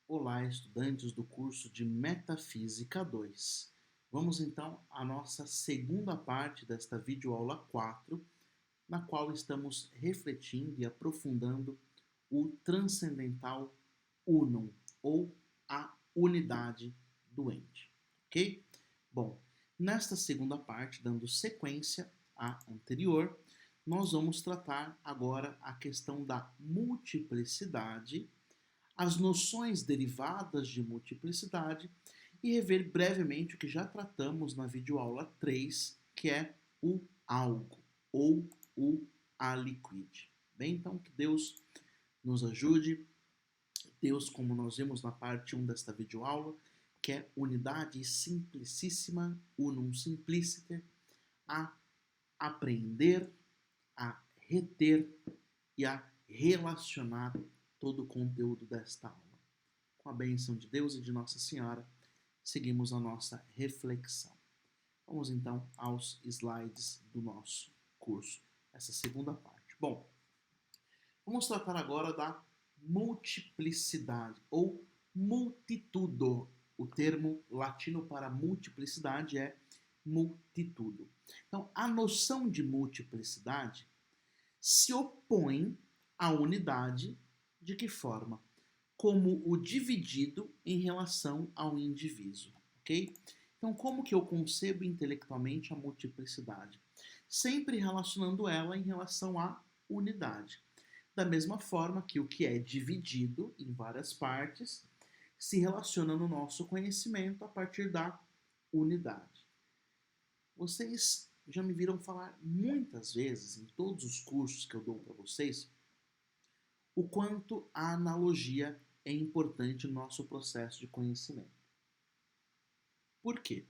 Olá, estudantes do curso de Metafísica 2. Vamos então à nossa segunda parte desta videoaula 4, na qual estamos refletindo e aprofundando o transcendental unum, ou a unidade do ente. Ok? Bom, nesta segunda parte, dando sequência à anterior, nós vamos tratar agora a questão da multiplicidade, as noções derivadas de multiplicidade e rever brevemente o que já tratamos na videoaula 3, que é o algo ou o aliquid. Bem, então que Deus nos ajude. Deus, como nós vimos na parte 1 desta videoaula, que é unidade simplicíssima, unum simpliciter, a aprender, a reter e a relacionar todo o conteúdo desta aula. Com a bênção de Deus e de Nossa Senhora, seguimos a nossa reflexão. Vamos então aos slides do nosso curso, essa segunda parte. Bom, vamos tratar agora da multiplicidade ou multitudo. O termo latino para multiplicidade é multitudo. Então, a noção de multiplicidade se opõe à unidade de que forma? Como o dividido em relação ao indivíduo, ok? Então, como que eu concebo intelectualmente a multiplicidade? Sempre relacionando ela em relação à unidade. Da mesma forma que o que é dividido em várias partes se relaciona no nosso conhecimento a partir da unidade. Vocês já me viram falar muitas vezes em todos os cursos que eu dou para vocês o quanto a analogia é importante no nosso processo de conhecimento. Por quê?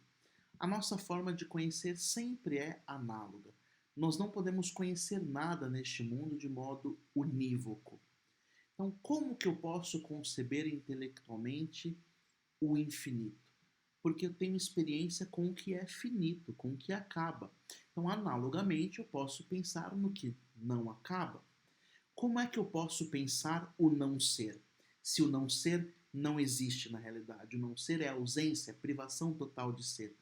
A nossa forma de conhecer sempre é análoga. Nós não podemos conhecer nada neste mundo de modo unívoco. Então, como que eu posso conceber intelectualmente o infinito? Porque eu tenho experiência com o que é finito, com o que acaba. Então, analogamente, eu posso pensar no que não acaba. Como é que eu posso pensar o não ser? Se o não ser não existe na realidade. O não ser é ausência, é privação total de ser.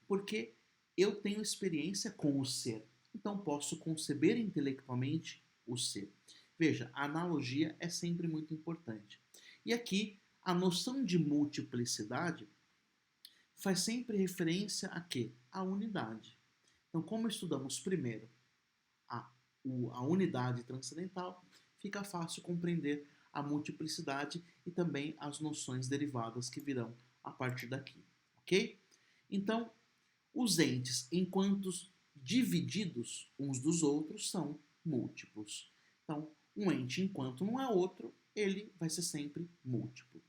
Porque eu tenho experiência com o ser. Então posso conceber intelectualmente o ser. Veja, a analogia é sempre muito importante. E aqui, a noção de multiplicidade faz sempre referência a quê? A unidade. Então, como estudamos primeiro a unidade transcendental, fica fácil compreender a multiplicidade e também as noções derivadas que virão a partir daqui, ok? Então, os entes, enquanto divididos uns dos outros, são múltiplos. Então, um ente, enquanto não é outro, ele vai ser sempre múltiplo.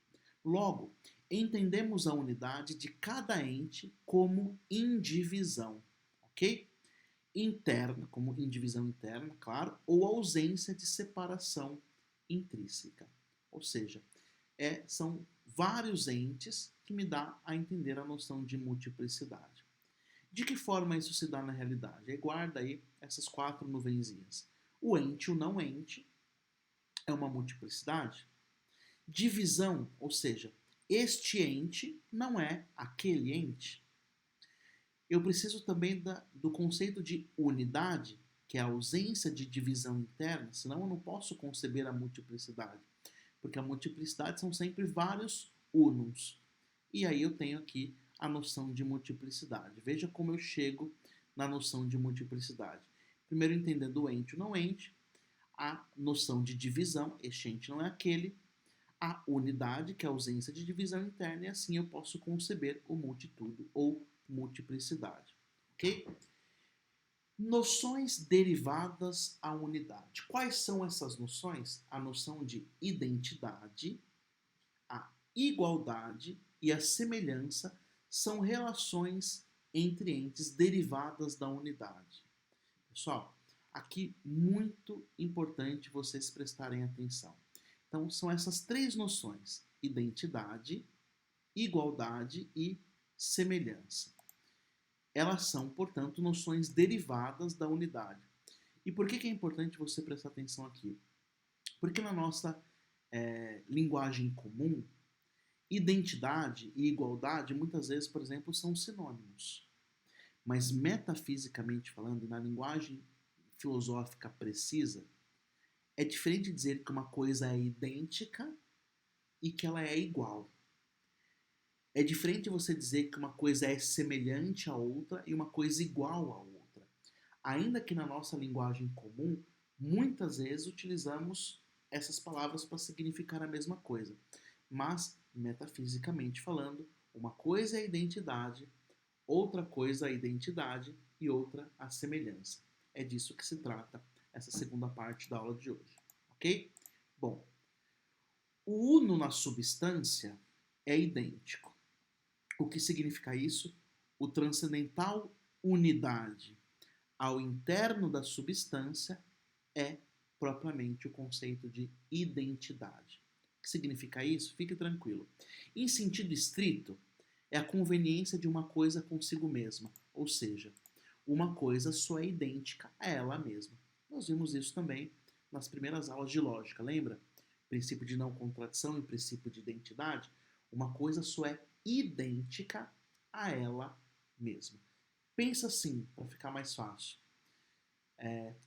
Logo, entendemos a unidade de cada ente como indivisão, ok? Interna, como indivisão interna, claro, ou ausência de separação intrínseca. Ou seja, são vários entes que me dá a entender a noção de multiplicidade. De que forma isso se dá na realidade? Aí guarda aí essas 4 nuvenzinhas. O ente e o não ente é uma multiplicidade. Divisão, ou seja, este ente não é aquele ente. Eu preciso também do conceito de unidade, que é a ausência de divisão interna, senão eu não posso conceber a multiplicidade. Porque a multiplicidade são sempre vários unums. E aí eu tenho aqui a noção de multiplicidade. Veja como eu chego na noção de multiplicidade. Primeiro entendendo o ente e o não ente, a noção de divisão, este ente não é aquele, a unidade, que é a ausência de divisão interna, e assim eu posso conceber o multitudo ou multiplicidade. Ok? Noções derivadas à unidade. Quais são essas noções? A noção de identidade, a igualdade e a semelhança são relações entre entes derivadas da unidade. Pessoal, aqui muito importante vocês prestarem atenção. Então, são essas 3 noções: identidade, igualdade e semelhança. Elas são, portanto, noções derivadas da unidade. E por que é importante você prestar atenção aqui? Porque na nossa linguagem comum, Identidade e igualdade muitas vezes, por exemplo, são sinônimos. Mas metafisicamente falando, na linguagem filosófica precisa, é diferente dizer que uma coisa é idêntica e que ela é igual. É diferente você dizer que uma coisa é semelhante à outra e uma coisa igual à outra. Ainda que na nossa linguagem comum, muitas vezes utilizamos essas palavras para significar a mesma coisa. Mas, metafisicamente falando, uma coisa é a identidade, outra coisa a identidade e outra a semelhança. É disso que se trata essa segunda parte da aula de hoje, ok? Bom, o uno na substância é idêntico. O que significa isso? O transcendental unidade ao interno da substância é propriamente o conceito de identidade. O que significa isso? Fique tranquilo. Em sentido estrito, é a conveniência de uma coisa consigo mesma, ou seja, uma coisa só é idêntica a ela mesma. Nós vimos isso também nas primeiras aulas de lógica, lembra? Princípio de não contradição e princípio de identidade. Uma coisa só é idêntica a ela mesma. Pensa assim, para ficar mais fácil.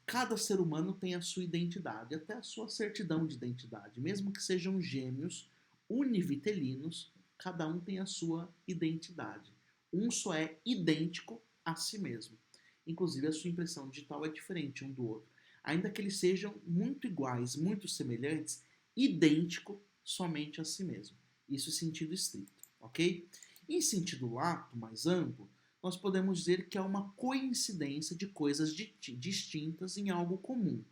Cada ser humano tem a sua identidade, até a sua certidão de identidade. Mesmo que sejam gêmeos univitelinos, cada um tem a sua identidade. Um só é idêntico a si mesmo. Inclusive, a sua impressão digital é diferente um do outro. Ainda que eles sejam muito iguais, muito semelhantes, idêntico somente a si mesmo. Isso em sentido estrito, ok? Em sentido lato, mais amplo, nós podemos dizer que é uma coincidência de coisas distintas em algo comum.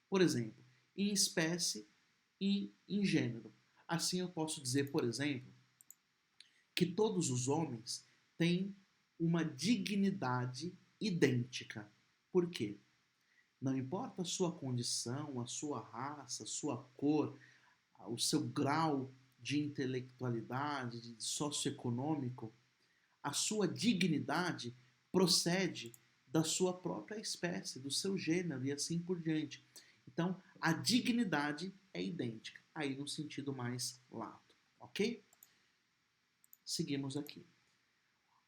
Por exemplo, em espécie e em gênero. Assim eu posso dizer, por exemplo, que todos os homens têm uma dignidade idêntica. Por quê? Não importa a sua condição, a sua raça, a sua cor, o seu grau de intelectualidade, de socioeconômico, a sua dignidade procede da sua própria espécie, do seu gênero e assim por diante. Então, a dignidade é idêntica, aí no sentido mais lato, ok? Seguimos aqui.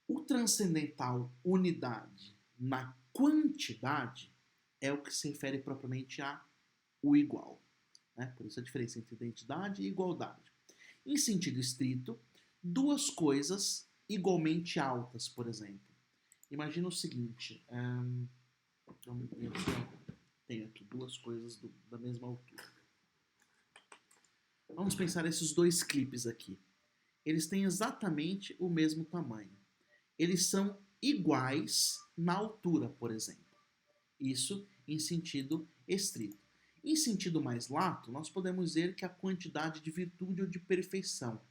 O transcendental unidade na quantidade é o que se refere propriamente a o igual. Né? Por isso a diferença entre identidade e igualdade. Em sentido estrito, duas coisas igualmente altas, por exemplo. Imagina o seguinte, vamos ver se eu tenho aqui duas coisas da mesma altura. Vamos pensar esses dois clipes aqui. Eles têm exatamente o mesmo tamanho. Eles são iguais na altura, por exemplo. Isso em sentido estrito. Em sentido mais lato, nós podemos dizer que a quantidade de virtude ou de perfeição.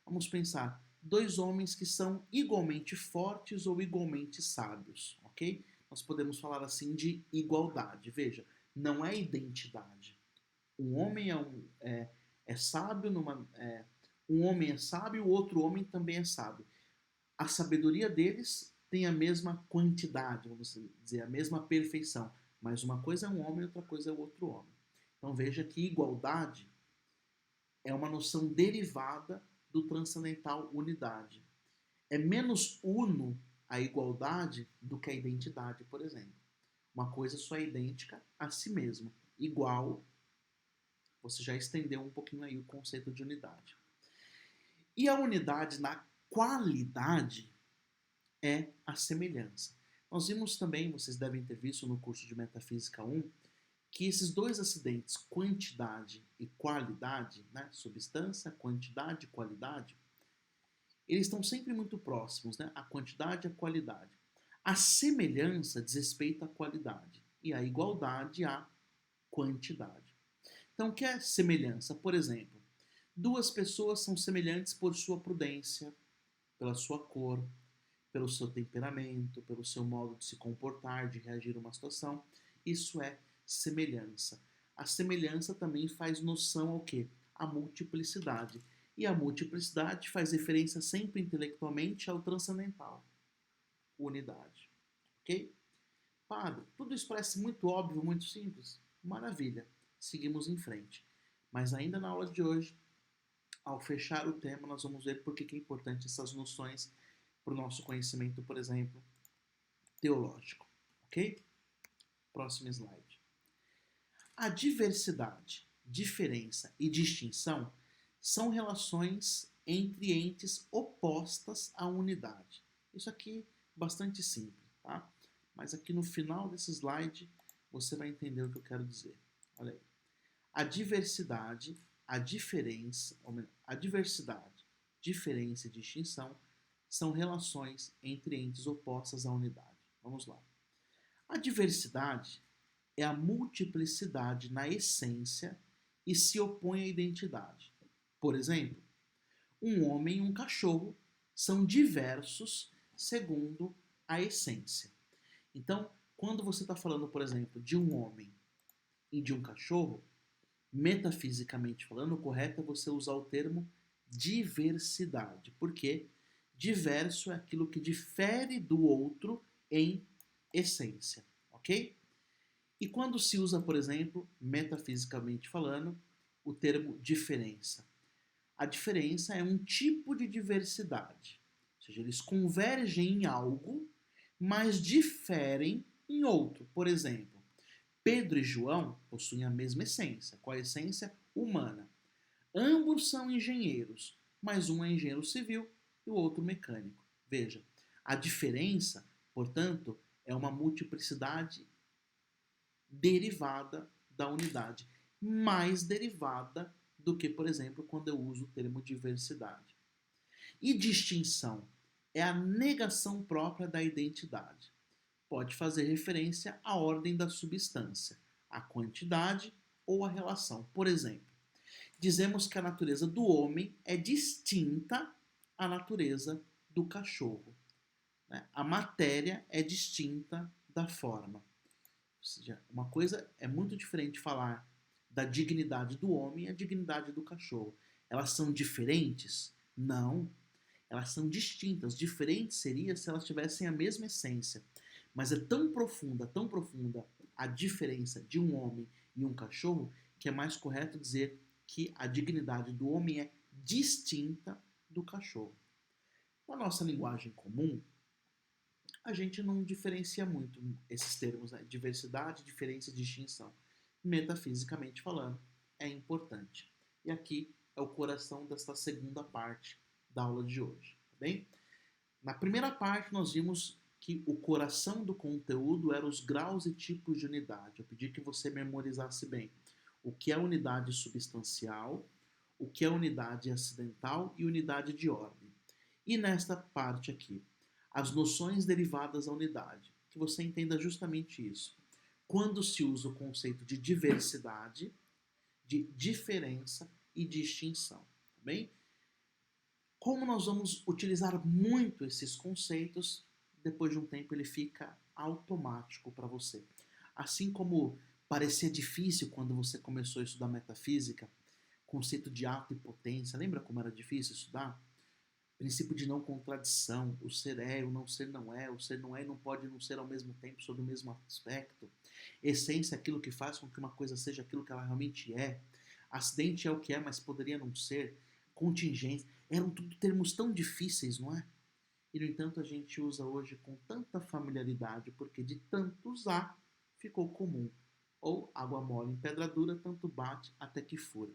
Vamos pensar, dois homens que são igualmente fortes ou igualmente sábios, ok? Nós podemos falar assim de igualdade. Veja, não é identidade. Um homem é sábio, um homem é sábio, o outro homem também é sábio. A sabedoria deles tem a mesma quantidade, vamos dizer, a mesma perfeição. Mas uma coisa é um homem, outra coisa é o outro homem. Então veja que igualdade é uma noção derivada do transcendental unidade. É menos uno a igualdade do que a identidade, por exemplo. Uma coisa só é idêntica a si mesma. Igual, você já estendeu um pouquinho aí o conceito de unidade. E a unidade na qualidade é a semelhança. Nós vimos também, vocês devem ter visto no curso de Metafísica 1, que esses dois acidentes, quantidade e qualidade, né, substância, quantidade e qualidade, eles estão sempre muito próximos, né, a quantidade e a qualidade. A semelhança diz respeito à qualidade e a igualdade à quantidade. Então, o que é semelhança? Por exemplo, duas pessoas são semelhantes por sua prudência, pela sua cor, pelo seu temperamento, pelo seu modo de se comportar, de reagir a uma situação. Isso é semelhança. A semelhança também faz noção ao quê? A multiplicidade. E a multiplicidade faz referência sempre intelectualmente ao transcendental. Unidade. Ok? Padre, tudo isso parece muito óbvio, muito simples? Maravilha. Seguimos em frente. Mas ainda na aula de hoje, Ao fechar o tema, nós vamos ver por que é importante essas noções para o nosso conhecimento, por exemplo, teológico. Ok? Próximo slide. A diversidade, diferença e distinção são relações entre entes opostas à unidade. Isso aqui é bastante simples, tá? Mas aqui no final desse slide você vai entender o que eu quero dizer. Olha aí. A diversidade, diferença e distinção são relações entre entes opostas à unidade. Vamos lá. A diversidade é a multiplicidade na essência e se opõe à identidade. Por exemplo, um homem e um cachorro são diversos segundo a essência. Então, quando você está falando, por exemplo, de um homem e de um cachorro, metafisicamente falando, o correto é você usar o termo diversidade, porque diverso é aquilo que difere do outro em essência, ok? E quando se usa, por exemplo, metafisicamente falando, o termo diferença? A diferença é um tipo de diversidade, ou seja, eles convergem em algo, mas diferem em outro. Por exemplo, Pedro e João possuem a mesma essência. Qual a essência? Humana. Ambos são engenheiros, mas um é engenheiro civil e o outro mecânico. Veja, a diferença, portanto, é uma multiplicidade derivada da unidade, mais derivada do que, por exemplo, quando eu uso o termo diversidade. E distinção é a negação própria da identidade. Pode fazer referência à ordem da substância, à quantidade ou à relação. Por exemplo, dizemos que a natureza do homem é distinta à natureza do cachorro. A matéria é distinta da forma. Ou seja, uma coisa é muito diferente falar da dignidade do homem e a dignidade do cachorro. Elas são diferentes? Não. Elas são distintas. Diferente seria se elas tivessem a mesma essência. Mas é tão profunda a diferença de um homem e um cachorro que é mais correto dizer que a dignidade do homem é distinta do cachorro. Na nossa linguagem comum, a gente não diferencia muito esses termos, né? Diversidade, diferença e distinção. Metafisicamente falando, é importante. E aqui é o coração desta segunda parte da aula de hoje, tá bem? Na primeira parte, nós vimos que o coração do conteúdo era os graus e tipos de unidade. Eu pedi que você memorizasse bem o que é unidade substancial, o que é unidade acidental e unidade de ordem. E nesta parte aqui, as noções derivadas da unidade, que você entenda justamente isso. Quando se usa o conceito de diversidade, de diferença e distinção, tá bem? Como nós vamos utilizar muito esses conceitos, depois de um tempo ele fica automático para você. Assim como parecia difícil quando você começou a estudar metafísica, conceito de ato e potência, lembra como era difícil estudar? Princípio de não contradição, o ser é, o ser não é e não pode não ser ao mesmo tempo sob o mesmo aspecto. Essência é aquilo que faz com que uma coisa seja aquilo que ela realmente é. Acidente é o que é, mas poderia não ser. Contingência, eram tudo termos tão difíceis, não é? E no entanto a gente usa hoje com tanta familiaridade, porque de tanto usar ficou comum. Ou água mole em pedra dura, tanto bate até que fura.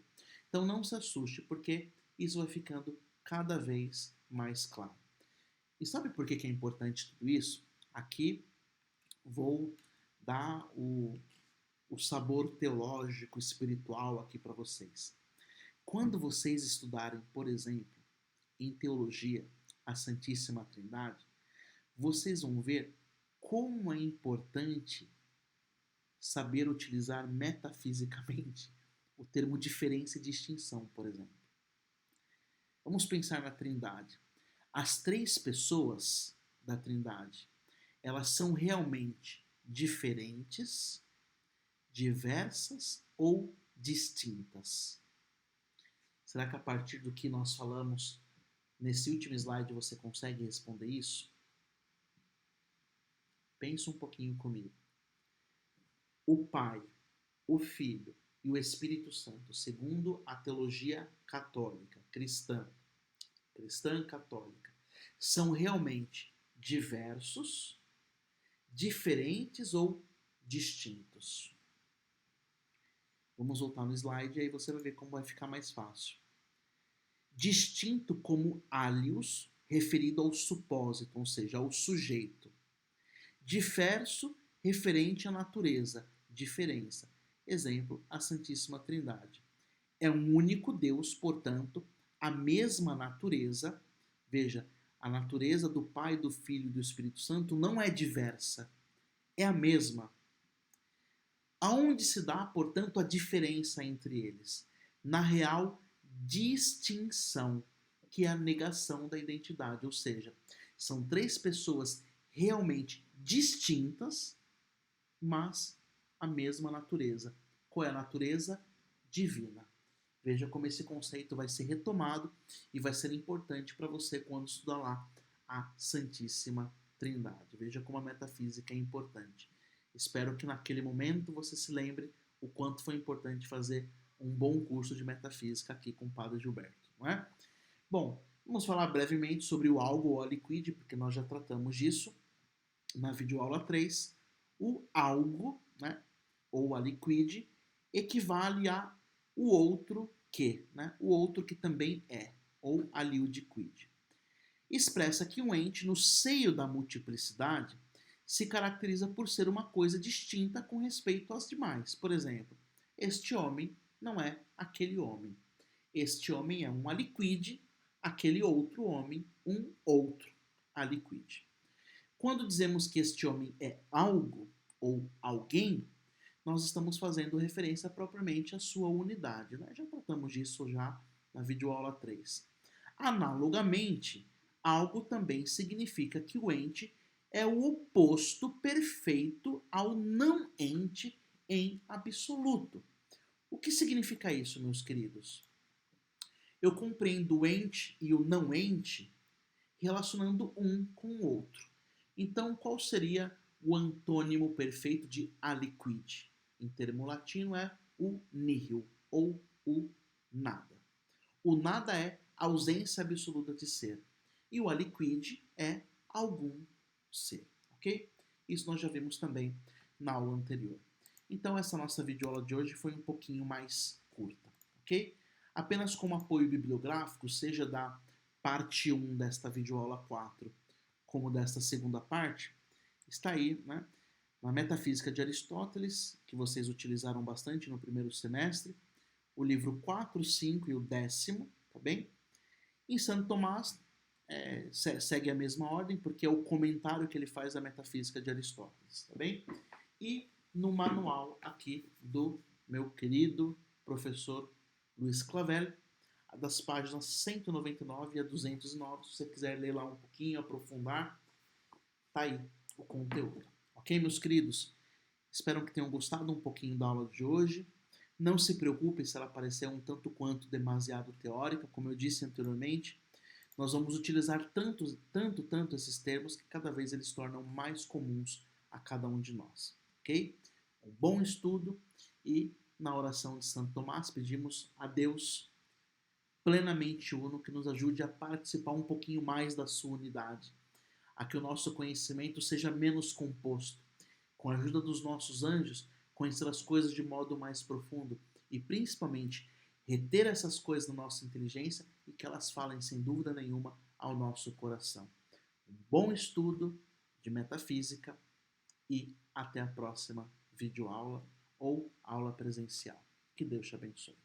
Então não se assuste, porque isso vai ficando cada vez mais claro. E sabe por que é importante tudo isso? Aqui vou dar o sabor teológico, espiritual aqui para vocês. Quando vocês estudarem, por exemplo, em teologia, a Santíssima Trindade, vocês vão ver como é importante saber utilizar metafisicamente o termo diferença e distinção, por exemplo. Vamos pensar na Trindade. As três pessoas da Trindade, elas são realmente diferentes, diversas ou distintas? Será que a partir do que nós falamos nesse último slide você consegue responder isso? Pensa um pouquinho comigo. O Pai, o Filho e o Espírito Santo, segundo a teologia católica, cristã católica, são realmente diversos, diferentes ou distintos? Vamos voltar no slide e aí você vai ver como vai ficar mais fácil. Distinto como alios, referido ao supósito, ou seja, ao sujeito. Diverso, referente à natureza, diferença. Exemplo, a Santíssima Trindade. É um único Deus, portanto, a mesma natureza. Veja, a natureza do Pai, do Filho e do Espírito Santo não é diversa, é a mesma. Aonde se dá, portanto, a diferença entre eles? Na real distinção, que é a negação da identidade, ou seja, são três pessoas realmente distintas, mas a mesma natureza. Qual é a natureza? Divina. Veja como esse conceito vai ser retomado e vai ser importante para você quando estudar lá a Santíssima Trindade. Veja como a metafísica é importante. Espero que naquele momento você se lembre o quanto foi importante fazer um bom curso de metafísica aqui com o Padre Gilberto, não é? Bom, vamos falar brevemente sobre o algo ou a liquid, porque nós já tratamos disso na videoaula 3. O algo, né, ou a liquid, equivale a o outro que, né, o outro que também é, ou a liquid. Expressa que um ente no seio da multiplicidade se caracteriza por ser uma coisa distinta com respeito às demais. Por exemplo, este homem não é aquele homem. Este homem é um aliquid, aquele outro homem, um outro aliquid. Quando dizemos que este homem é algo ou alguém, nós estamos fazendo referência propriamente à sua unidade. Né? Já tratamos disso já na videoaula 3. Analogamente, algo também significa que o ente é o oposto perfeito ao não ente em absoluto. O que significa isso, meus queridos? Eu compreendo o ente e o não ente relacionando um com o outro. Então, qual seria o antônimo perfeito de aliquid? Em termo latino é o nihil, ou o nada. O nada é ausência absoluta de ser. E o aliquid é algum ser, ok? Isso nós já vimos também na aula anterior. Então essa nossa videoaula de hoje foi um pouquinho mais curta, ok? Apenas como apoio bibliográfico, seja da parte 1 desta videoaula 4, como desta segunda parte, está aí, né, na Metafísica de Aristóteles, que vocês utilizaram bastante no primeiro semestre, o livro 4, 5 e o 10º, tá bem? Em Santo Tomás, segue a mesma ordem, porque é o comentário que ele faz da Metafísica de Aristóteles, tá bem? E no manual aqui do meu querido professor Luiz Clavel, das páginas 199 a 209, se você quiser ler lá um pouquinho, aprofundar, tá aí o conteúdo. Ok, meus queridos? Espero que tenham gostado um pouquinho da aula de hoje. Não se preocupe se ela parecer um tanto quanto demasiado teórica, como eu disse anteriormente. Nós vamos utilizar tanto esses termos que cada vez eles tornam mais comuns a cada um de nós, ok? Um bom estudo e na oração de Santo Tomás pedimos a Deus plenamente uno que nos ajude a participar um pouquinho mais da sua unidade, a que o nosso conhecimento seja menos composto, com a ajuda dos nossos anjos, conhecer as coisas de modo mais profundo e principalmente reter essas coisas na nossa inteligência e que elas falem sem dúvida nenhuma ao nosso coração. Um bom estudo de metafísica e até a próxima videoaula ou aula presencial. Que Deus te abençoe.